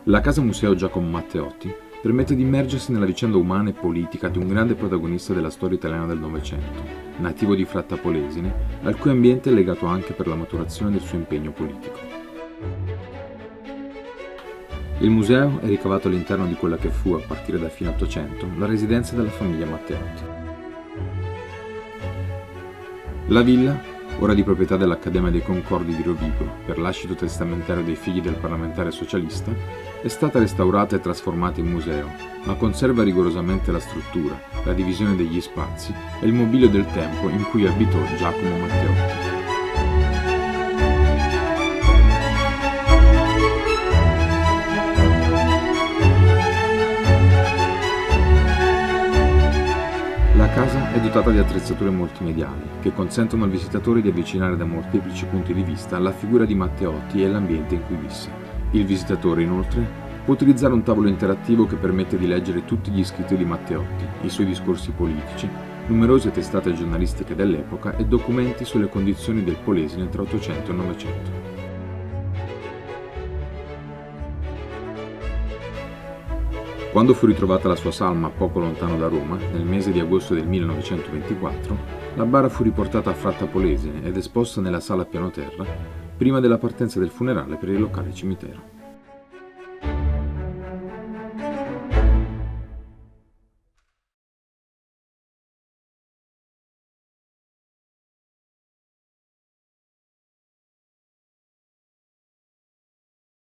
La casa museo Giacomo Matteotti permette di immergersi nella vicenda umana e politica di un grande protagonista della storia italiana del Novecento, nativo di Fratta Polesine, al cui ambiente è legato anche per la maturazione del suo impegno politico. Il museo è ricavato all'interno di quella che fu, a partire da fine Ottocento, la residenza della famiglia Matteotti. La villa, ora di proprietà dell'Accademia dei Concordi di Rovigo per lascito testamentario dei figli del parlamentare socialista, è stata restaurata e trasformata in museo, ma conserva rigorosamente la struttura, la divisione degli spazi e il mobilio del tempo in cui abitò Giacomo Matteotti. La casa è dotata di attrezzature multimediali che consentono al visitatore di avvicinare da molteplici punti di vista la figura di Matteotti e l'ambiente in cui visse. Il visitatore, inoltre, può utilizzare un tavolo interattivo che permette di leggere tutti gli scritti di Matteotti, i suoi discorsi politici, numerose testate giornalistiche dell'epoca e documenti sulle condizioni del Polesine tra 800 e 900. Quando fu ritrovata la sua salma poco lontano da Roma, nel mese di agosto del 1924, la bara fu riportata a Fratta Polesine ed esposta nella sala a piano terra, prima della partenza del funerale per il locale cimitero.